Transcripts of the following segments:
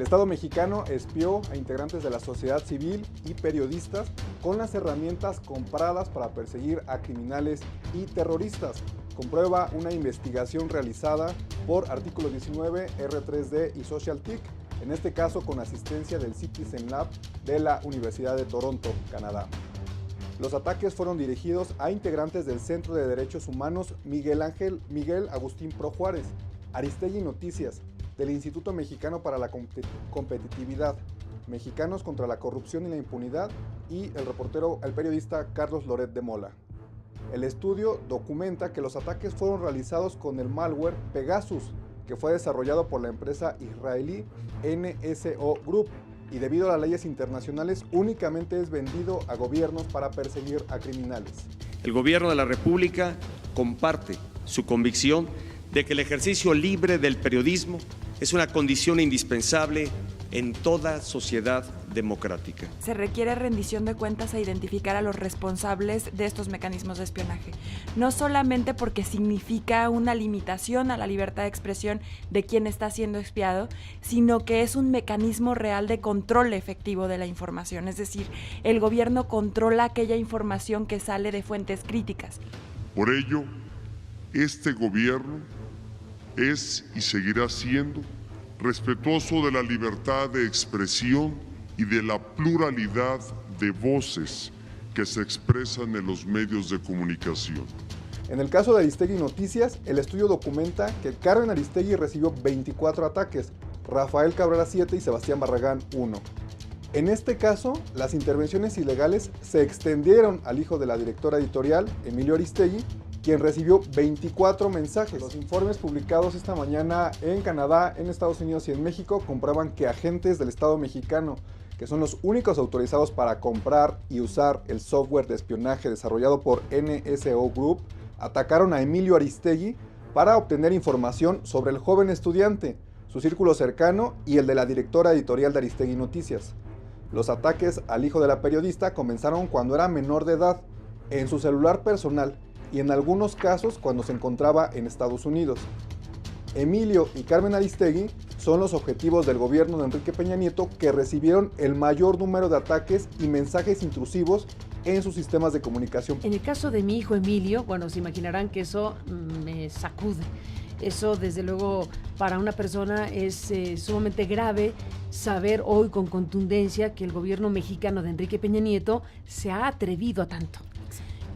El Estado mexicano espió a integrantes de la sociedad civil y periodistas con las herramientas compradas para perseguir a criminales y terroristas. Comprueba una investigación realizada por Artículo 19, R3D y SocialTIC, en este caso con asistencia del Citizen Lab de la Universidad de Toronto, Canadá. Los ataques fueron dirigidos a integrantes del Centro de Derechos Humanos Miguel Agustín Pro Juárez, Aristegui Noticias, del Instituto Mexicano para la Competitividad, Mexicanos contra la Corrupción y la Impunidad y el periodista Carlos Loret de Mola. El estudio documenta que los ataques fueron realizados con el malware Pegasus, que fue desarrollado por la empresa israelí NSO Group, y debido a las leyes internacionales únicamente es vendido a gobiernos para perseguir a criminales. El gobierno de la República comparte su convicción de que el ejercicio libre del periodismo es una condición indispensable en toda sociedad democrática. Se requiere rendición de cuentas e identificar a los responsables de estos mecanismos de espionaje, no solamente porque significa una limitación a la libertad de expresión de quien está siendo espiado, sino que es un mecanismo real de control efectivo de la información, es decir, el gobierno controla aquella información que sale de fuentes críticas. Por ello, este gobierno es y seguirá siendo respetuoso de la libertad de expresión y de la pluralidad de voces que se expresan en los medios de comunicación. En el caso de Aristegui Noticias, el estudio documenta que Carmen Aristegui recibió 24 ataques, Rafael Cabrera 7 y Sebastián Barragán 1. En este caso, las intervenciones ilegales se extendieron al hijo de la directora editorial, Emilio Aristegui, quien recibió 24 mensajes. Los informes publicados esta mañana en Canadá, en Estados Unidos y en México comprueban que agentes del Estado mexicano, que son los únicos autorizados para comprar y usar el software de espionaje desarrollado por NSO Group, atacaron a Emilio Aristegui para obtener información sobre el joven estudiante, su círculo cercano y el de la directora editorial de Aristegui Noticias. Los ataques al hijo de la periodista comenzaron cuando era menor de edad, en su celular personal, y en algunos casos cuando se encontraba en Estados Unidos. Emilio y Carmen Aristegui son los objetivos del gobierno de Enrique Peña Nieto que recibieron el mayor número de ataques y mensajes intrusivos en sus sistemas de comunicación. En el caso de mi hijo Emilio, bueno, se imaginarán que eso me sacude. Eso, desde luego, para una persona es sumamente grave saber hoy con contundencia que el gobierno mexicano de Enrique Peña Nieto se ha atrevido a tanto.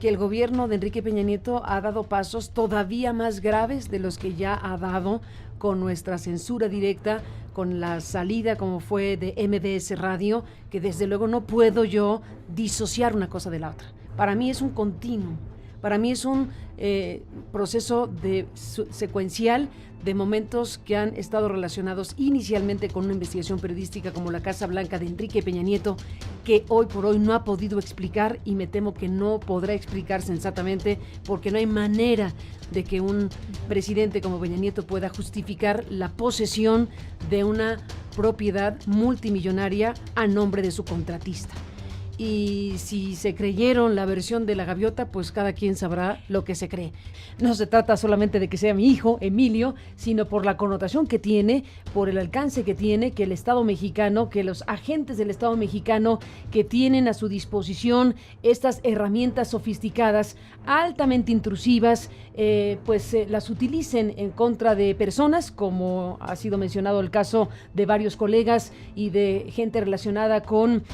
Que el gobierno de Enrique Peña Nieto ha dado pasos todavía más graves de los que ya ha dado con nuestra censura directa, con la salida como fue de MBS Radio, que desde luego no puedo yo disociar una cosa de la otra. Para mí es un continuum, para mí es un proceso secuencial de momentos que han estado relacionados inicialmente con una investigación periodística como la Casa Blanca de Enrique Peña Nieto, que hoy por hoy no ha podido explicar y me temo que no podrá explicar sensatamente, porque no hay manera de que un presidente como Peña Nieto pueda justificar la posesión de una propiedad multimillonaria a nombre de su contratista. Y si se creyeron la versión de la gaviota, pues cada quien sabrá lo que se cree. No se trata solamente de que sea mi hijo, Emilio, sino por la connotación que tiene, por el alcance que tiene, que el Estado mexicano, que los agentes del Estado mexicano que tienen a su disposición estas herramientas sofisticadas, altamente intrusivas, las utilicen en contra de personas, como ha sido mencionado el caso de varios colegas y de gente relacionada con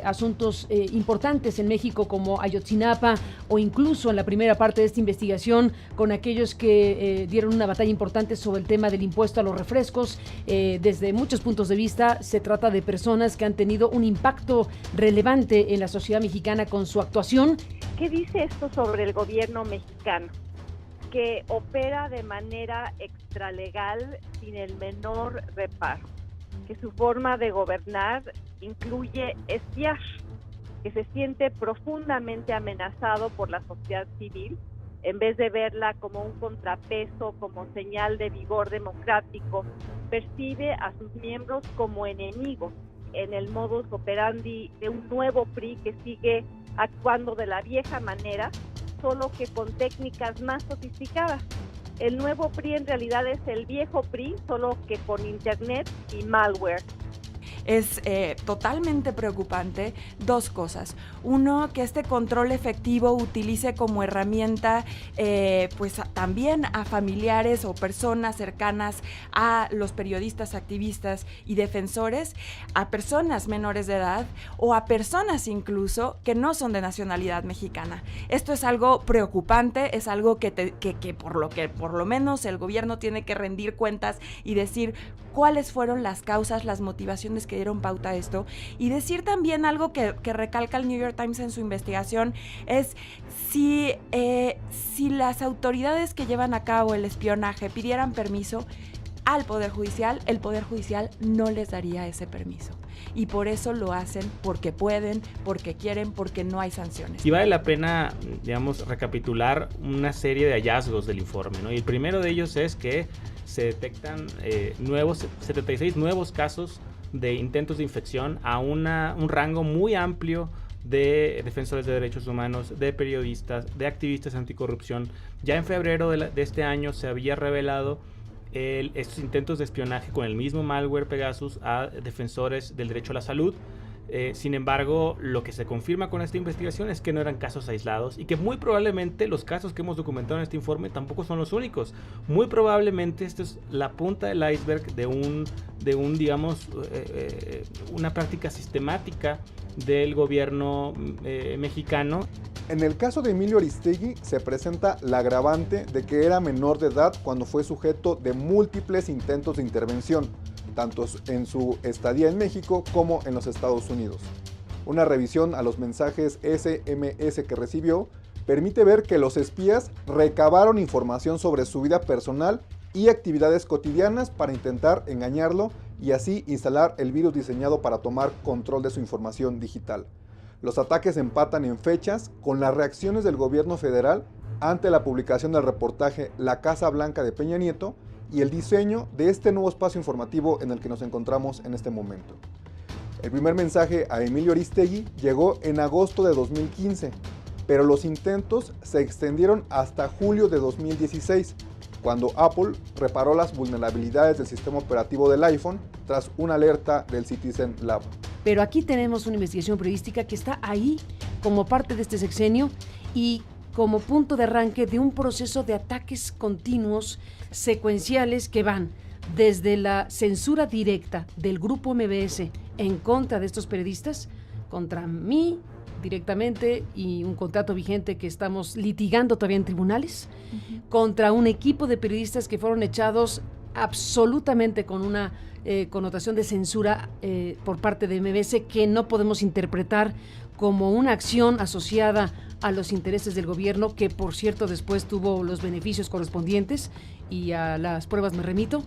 asuntos importantes en México como Ayotzinapa, o incluso en la primera parte de esta investigación con aquellos que dieron una batalla importante sobre el tema del impuesto a los refrescos. Desde muchos puntos de vista se trata de personas que han tenido un impacto relevante en la sociedad mexicana con su actuación. ¿Qué dice esto sobre el gobierno mexicano? Que opera de manera extralegal sin el menor reparo, que su forma de gobernar incluye espiar, que se siente profundamente amenazado por la sociedad civil, en vez de verla como un contrapeso, como señal de vigor democrático, percibe a sus miembros como enemigos en el modus operandi de un nuevo PRI que sigue actuando de la vieja manera, solo que con técnicas más sofisticadas. El nuevo PRI en realidad es el viejo PRI, solo que con internet y malware. es totalmente preocupante dos cosas. Uno, que este control efectivo utilice como herramienta pues también a familiares o personas cercanas a los periodistas, activistas y defensores, a personas menores de edad o a personas incluso que no son de nacionalidad mexicana. Esto es algo preocupante, es algo que por lo menos el gobierno tiene que rendir cuentas y decir cuáles fueron las causas, las motivaciones que dieron pauta a esto, y decir también algo que recalca el New York Times en su investigación, es si las autoridades que llevan a cabo el espionaje pidieran permiso al Poder Judicial, el Poder Judicial no les daría ese permiso. Y por eso lo hacen, porque pueden, porque quieren, porque no hay sanciones. Y vale la pena, digamos, recapitular una serie de hallazgos del informe, ¿no? Y el primero de ellos es que se detectan 76 nuevos casos de intentos de infección a un rango muy amplio de defensores de derechos humanos, de periodistas, de activistas anticorrupción. Ya en febrero de este año se había revelado estos intentos de espionaje con el mismo malware Pegasus a defensores del derecho a la salud. Sin embargo, lo que se confirma con esta investigación es que no eran casos aislados y que muy probablemente los casos que hemos documentado en este informe tampoco son los únicos. Muy probablemente esto es la punta del iceberg de digamos, una práctica sistemática del gobierno mexicano. En el caso de Emilio Aristegui se presenta la agravante de que era menor de edad cuando fue sujeto de múltiples intentos de intervención, tanto en su estadía en México como en los Estados Unidos. Una revisión a los mensajes SMS que recibió permite ver que los espías recabaron información sobre su vida personal y actividades cotidianas para intentar engañarlo y así instalar el virus diseñado para tomar control de su información digital. Los ataques empatan en fechas con las reacciones del gobierno federal ante la publicación del reportaje La Casa Blanca de Peña Nieto y el diseño de este nuevo espacio informativo en el que nos encontramos en este momento. El primer mensaje a Emilio Aristegui llegó en agosto de 2015, pero los intentos se extendieron hasta julio de 2016, cuando Apple reparó las vulnerabilidades del sistema operativo del iPhone tras una alerta del Citizen Lab. Pero aquí tenemos una investigación periodística que está ahí como parte de este sexenio y como punto de arranque de un proceso de ataques continuos, secuenciales, que van desde la censura directa del grupo MBS en contra de estos periodistas, contra mí directamente y un contrato vigente que estamos litigando todavía en tribunales, contra un equipo de periodistas que fueron echados absolutamente con una connotación de censura por parte de MBS que no podemos interpretar como una acción asociada a los intereses del gobierno, que por cierto después tuvo los beneficios correspondientes y a las pruebas me remito.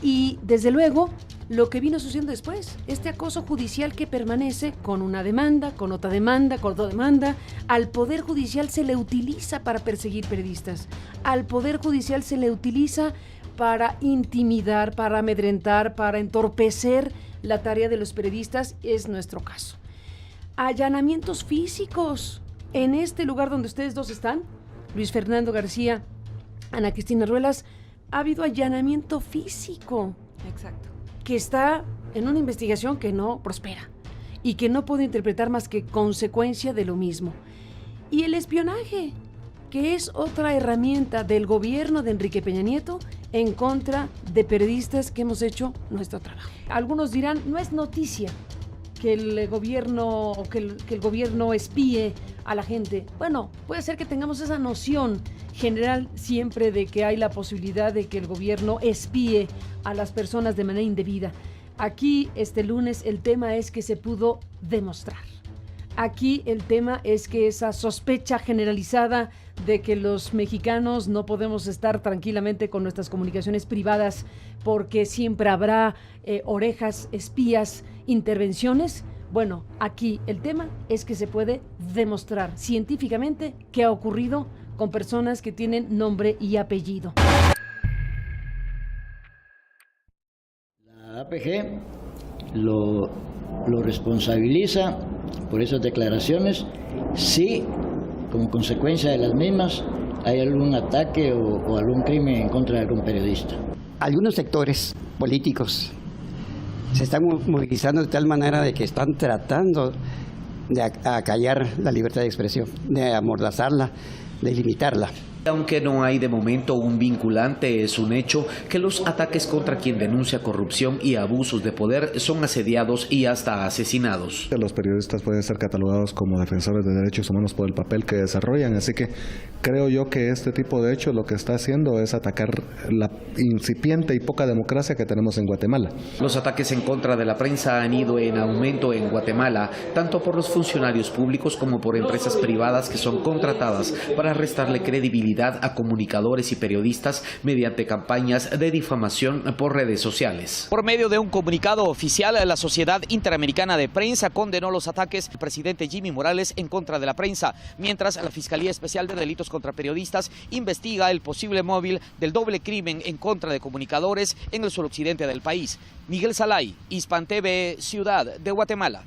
Y desde luego lo que vino sucediendo después, este acoso judicial que permanece con una demanda, con otra demanda, con otra demanda. Al Poder Judicial se le utiliza para perseguir periodistas, al Poder Judicial se le utiliza para intimidar, para amedrentar, para entorpecer la tarea de los periodistas. Es nuestro caso. Allanamientos físicos en este lugar donde ustedes dos están, Luis Fernando García, Ana Cristina Ruelas. Ha habido allanamiento físico. Exacto. Que está en una investigación que no prospera y que no puedo interpretar más que consecuencia de lo mismo. Y el espionaje, que es otra herramienta del gobierno de Enrique Peña Nieto en contra de periodistas que hemos hecho nuestro trabajo. Algunos dirán, no es noticia que el gobierno o que el gobierno espíe a la gente. Bueno, puede ser que tengamos esa noción general siempre de que hay la posibilidad de que el gobierno espíe a las personas de manera indebida. Aquí este lunes el tema es que se pudo demostrar. Aquí el tema es que esa sospecha generalizada de que los mexicanos no podemos estar tranquilamente con nuestras comunicaciones privadas porque siempre habrá orejas, espías, intervenciones. Bueno, aquí el tema es que se puede demostrar científicamente qué ha ocurrido con personas que tienen nombre y apellido. La APG lo responsabiliza por esas declaraciones si, como consecuencia de las mismas, hay algún ataque o algún crimen en contra de algún periodista. Algunos sectores políticos se están movilizando de tal manera de que están tratando de acallar la libertad de expresión, de amordazarla, de limitarla. Aunque no hay de momento un vinculante, es un hecho que los ataques contra quien denuncia corrupción y abusos de poder son asediados y hasta asesinados. Los periodistas pueden ser catalogados como defensores de derechos humanos por el papel que desarrollan, así que creo yo que este tipo de hechos lo que está haciendo es atacar la incipiente y poca democracia que tenemos en Guatemala. Los ataques en contra de la prensa han ido en aumento en Guatemala, tanto por los funcionarios públicos como por empresas privadas que son contratadas para restarle credibilidad a comunicadores y periodistas mediante campañas de difamación por redes sociales. Por medio de un comunicado oficial, la Sociedad Interamericana de Prensa condenó los ataques del presidente Jimmy Morales en contra de la prensa, mientras la Fiscalía Especial de Delitos contra Periodistas investiga el posible móvil del doble crimen en contra de comunicadores en el suroccidente del país. Miguel Salay, Hispan TV, Ciudad de Guatemala.